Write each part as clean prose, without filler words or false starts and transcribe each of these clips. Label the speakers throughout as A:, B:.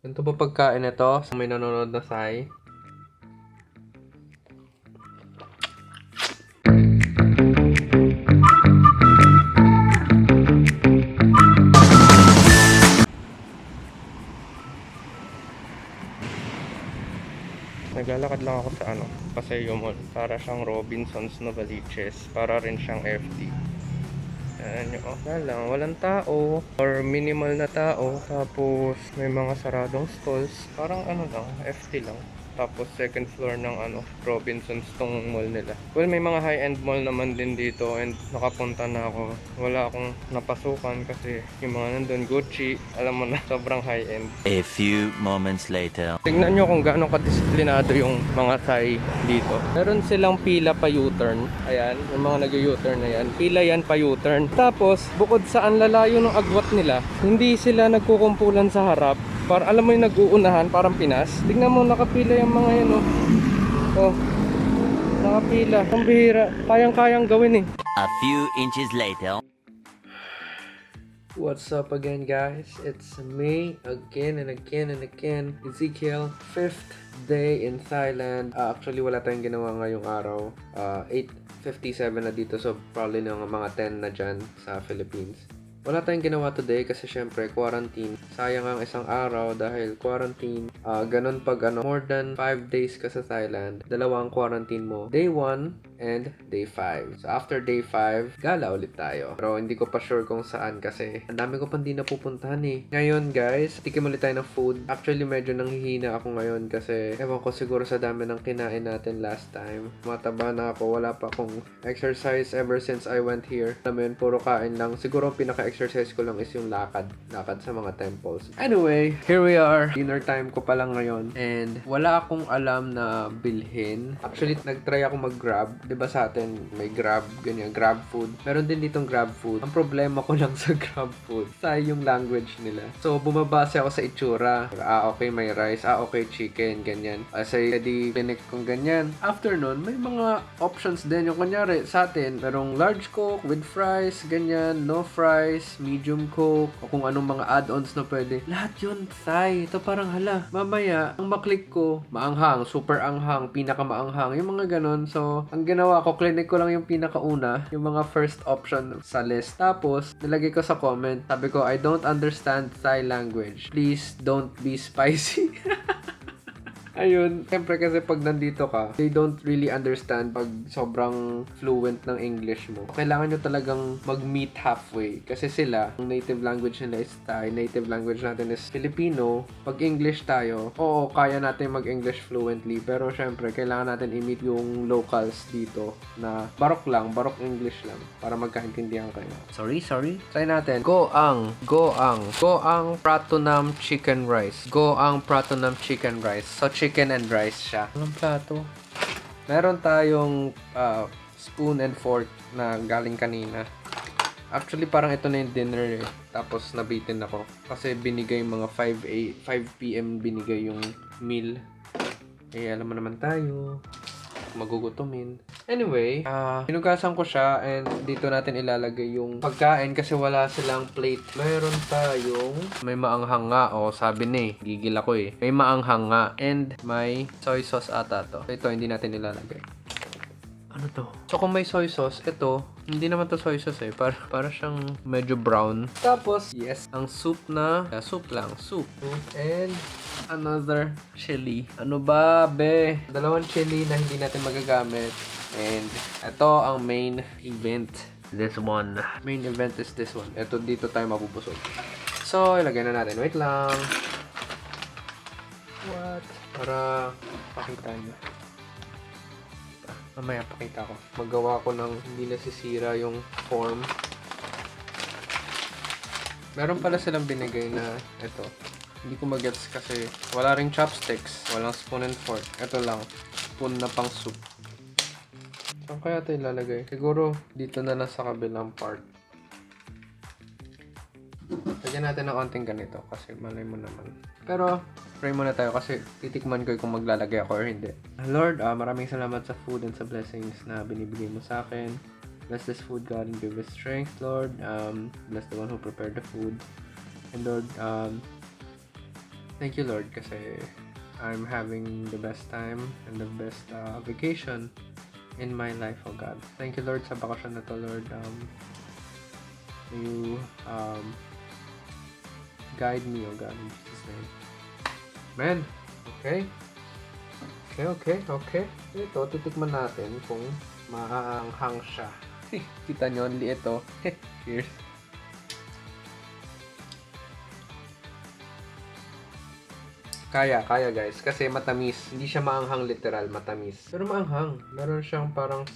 A: Ganito ba pagkain ito? Sa may nanonood na Sai? Naglalakad lang ako sa Paseo Mall. Para siyang Robinsons Novaliches. Para rin siyang FD. Ayan nyo, walang tao. Or minimal na tao. Tapos may mga saradong stalls. Parang lang, FD lang. Tapos second floor ng Robinsons tong mall nila. Well, may mga high-end mall naman din dito and nakapunta na ako. Wala akong napasukan kasi yung mga nandun Gucci, alam mo na, sobrang high-end.
B: A few moments later.
A: Tingnan nyo kung gaano kadisiplinado yung mga Thai dito. Meron silang pila pa U-turn. Ayan, yung mga nag-U-turn na yan. Pila yan pa U-turn. Tapos, bukod sa ang lalayo ng agwat nila, hindi sila nagkukumpulan sa harap. Para alam mo yung nag-uunahan, parang Pinas. Tingnan mo, nakapila yung mga yan, oh. Oh, nakapila. Ang bihira. Kayang-kayang gawin, eh.
B: A few inches later.
A: What's up again, guys? It's me again and again and again. Ezekiel, 5th day in Thailand. Actually, wala tayong ginawa ngayong araw. 8:57 na dito, so probably mga 10 na dyan sa Philippines. Wala tayong ginawa today kasi syempre quarantine. Sayang ang isang araw dahil quarantine. Ganun pag more than 5 days ka sa Thailand, dalawang quarantine mo. Day 1 and day 5. So after day 5, gala ulit tayo. Pero hindi ko pa sure kung saan kasi ang dami ko pang di napupuntahan eh. Ngayon guys, tikim ulit tayo ng food. Actually medyo nanghihina ako ngayon kasi ewan ko siguro sa dami ng kinain natin last time. Mataba na ako, wala pa akong exercise ever since I went here. Alam mo yun, puro kain lang. Siguro ang pinaka-exercise ko lang is yung lakad. Lakad sa mga temples. Anyway, here we are. Dinner time ko pa lang ngayon. And wala akong alam na bilhin. Actually, nag-try ako mag-grab. 'Di ba sa atin may Grab, ganyan, Grab food. Meron din ditong Grab food. Ang problema ko lang sa Grab food, sa yung language nila. So, bumabase ako sa itsura. Okay, may rice. Okay, chicken, ganyan. Say, edi, pinik kong ganyan. After nun, may mga options din. Yung kunyari, sa atin, merong large Coke with fries, ganyan, no fries, medium Coke, o kung anong mga add-ons na pwede. Lahat yun, Thai. Ito parang hala. Mamaya, ang maklik ko, maanghang, super anghang, pinaka maanghang, yung mga ganon. So, ang ginawa ko, clinic ko lang yung pinakauna, yung mga first option sa list. Tapos, nilagay ko sa comment, sabi ko, I don't understand Thai language. Please don't be spicy. Ayun, siyempre kasi pag nandito ka, they don't really understand pag sobrang fluent ng English mo. Kailangan nyo talagang mag-meet halfway. Kasi sila, ang native language nila is Thai, native language natin is Filipino. Pag English tayo, oo, kaya natin mag-English fluently. Pero syempre, kailangan natin i-meet yung locals dito na barok English lang para magkaintindihan kayo. Sorry. Try natin. Goang pratunam chicken rice. Goang pratunam chicken rice. So, chicken and rice siya. Anong plato? Meron tayong spoon and fork na galing kanina. Actually, parang ito na yung dinner eh. Tapos, nabitin ako. Kasi binigay mga 5 p.m. binigay yung meal. Eh, alam mo naman tayo. Magugutomin. Anyway, hinugasan ko siya and dito natin ilalagay yung pagkain kasi wala silang plate. Mayroon tayong may maanghang nga. O, sabi ni, gigil ako eh. May maanghang nga and may soy sauce ata to. So, ito hindi natin ilalagay. Ano to? So, kung may soy sauce, ito, hindi naman to soy sauce eh. Para siyang medyo brown. Tapos, yes, ang soup na, soup. And another chili. Ano ba, be? Dalawang chili na hindi natin magagamit. And ito ang main event. This one. Main event is this one. Ito, dito tayo mabubusog. So, ilagay na natin. Wait lang. What? Para pakita nyo. Mamaya pakita ko. Magawa ko ng hindi nasisira yung form. Meron pala silang binigay na ito. Hindi ko magets kasi wala ring chopsticks. Walang spoon and fork. Ito lang. Spoon na pang soup. Saan kaya ito ilalagay? Siguro dito na lang sa kabilang part. Lagyan natin ng konting ganito kasi malay mo naman. Pero pray muna tayo kasi titikman ko kung maglalagay ako or hindi. Lord, maraming salamat sa food and sa blessings na binibigay mo sa akin. Bless this food, God, and give us strength, Lord. Bless the one who prepared the food. And Lord, Thank you, Lord, kasi I'm having the best time and the best vacation in my life, oh God. Thank you, Lord, sa bakasyon na to, Lord. You guide me, oh God, in Jesus' name. Man, okay. Okay. Ito, titikman natin kung maaanghang siya. Kita nyo, ang liit, oh. Cheers. Kaya guys, kasi matamis. Hindi siya maanghang literal, matamis. Pero maanghang. Meron siyang parang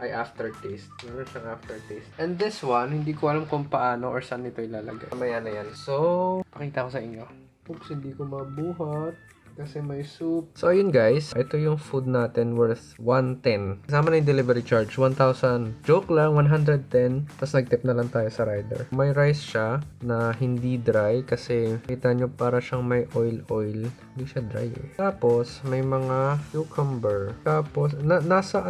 A: aftertaste. Meron siyang aftertaste. And this one, hindi ko alam kung paano or saan ito ilalagay. Mamaya na yan. So, pakita ko sa inyo. Oops, hindi ko mabuhat. Kasi may soup. So, ayun guys. Ito yung food natin worth 110. Kasama na yung delivery charge. 1,000. Joke lang, 110. Tapos nag-tip na lang tayo sa rider. May rice siya na hindi dry kasi kita nyo para siyang may oil. Hindi siya dry eh. Tapos, may mga cucumber. Tapos, nasa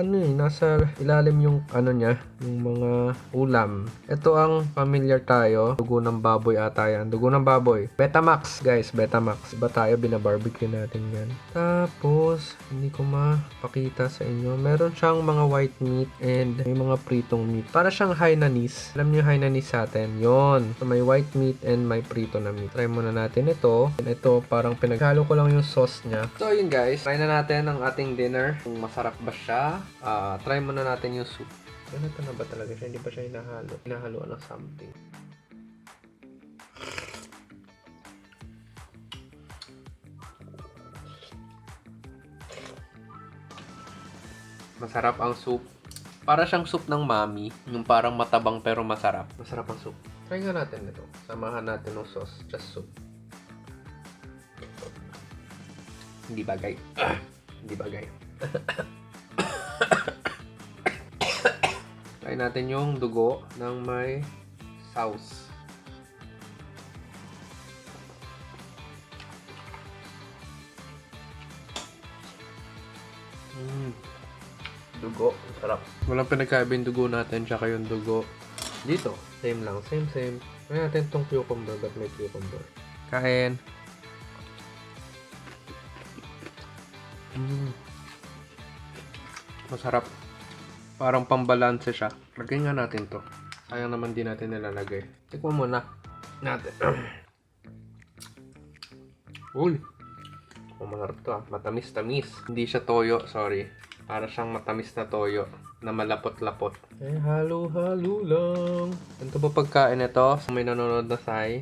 A: ilalim yung niya. Yung mga ulam. Ito ang familiar tayo. Dugo ng baboy ata yan. Dugo ng baboy. Betamax guys. Betamax. Ba tayo binabarbecue natin yan. Tapos, hindi ko mapakita sa inyo. Meron siyang mga white meat and may mga pritong meat. Para siyang Hainanese. Alam niyo Hainanese sa atin? Yon. So, may white meat and may prito na meat. Try muna natin ito. And ito, parang pinaghalo ko lang yung sauce niya. So, yun guys. Try na natin ang ating dinner. Kung masarap ba siya. Try muna natin yung soup. Ganito na ba talaga siya? Hindi ba siya hinahalo? Hinahaluan ng something. Masarap ang soup. Para siyang soup ng mami. Yung parang matabang pero masarap. Masarap ang soup. Try nga natin ito. Samahan natin ng sauce. Just soup. Hindi bagay. Hindi bagay. Try natin yung dugo ng may sauce. Dugo. Sarap. Walang pinagkaiba yung dugo natin tsaka yung dugo dito. Same lang. Same. Try natin tong cucumber. Ba't may cucumber? Kain. Masarap. Parang pambalanse siya. Lagay nga natin to. Sayang naman din natin nilalagay. Tikman muna natin. Uy! Masarap to ah. Matamis-tamis. Hindi siya toyo, sorry. Para siyang matamis na toyo na malapot-lapot. Halo-halo lang. Ganito ba pagkain ito? May nanonood na say.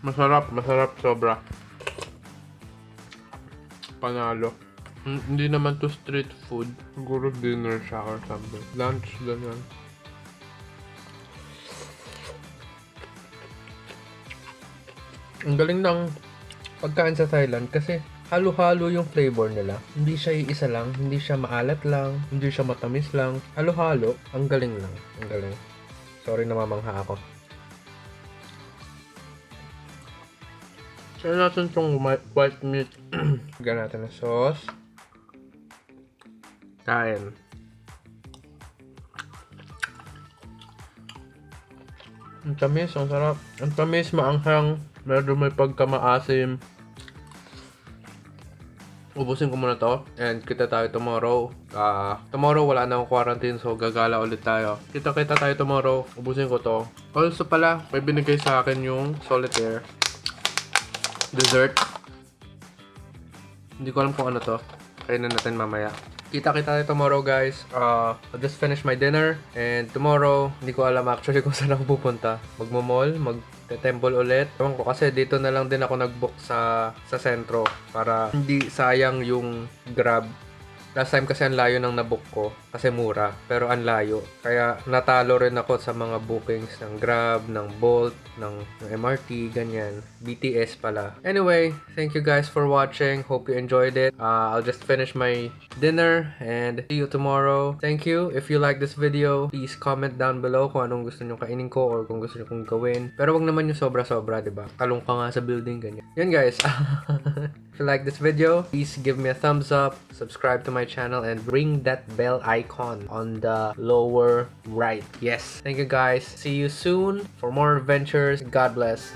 A: Masarap sobra. Panalo. Hindi naman to street food. Siguro dinner siya or something. Lunch, ganyan. Ang galing ng pagkain sa Thailand kasi halo-halo yung flavor nila. Hindi siya iisa lang, hindi siya maalat lang, hindi siya matamis lang. Halo-halo, ang galing lang. Ang galing. Sorry, namamangha ako. Try natin itong white meat. Lagyan natin ng sauce. Kain. Ang tamis, ang sarap. Ang tamis, maanghang. Meron may pagkamaasim. Ubusin ko muna to. And kita tayo tomorrow. Tomorrow wala na akong quarantine, so gagala ulit tayo. Kita tayo tomorrow. Ubusin ko to. Also pala, may binigay sa akin yung solitaire dessert. Hindi ko alam kung ano to. Kainin natin mamaya. Kita tayo tomorrow guys. I'll just finish my dinner. And tomorrow, hindi ko alam actually kung saan ako pupunta. Magmo-mall, mag-temple ulit. Ewan ko kasi dito na lang din ako nag-book sa sentro. Para hindi sayang yung Grab. Last time kasi ang layo ng nabook ko kasi mura, pero ang layo. Kaya natalo rin ako sa mga bookings ng Grab, ng Bolt, ng MRT, ganyan. BTS pala. Anyway, thank you guys for watching. Hope you enjoyed it. I'll just finish my dinner and see you tomorrow. Thank you. If you like this video, please comment down below kung anong gusto nyo kainin ko or kung gusto nyo kong gawin. Pero wag naman yung sobra-sobra, diba? Kalong ka nga sa building, ganyan. Yan guys. If you like this video, please give me a thumbs up, subscribe to my channel, and ring that bell icon on the lower right. Yes. Thank you guys. See you soon for more adventures. God bless.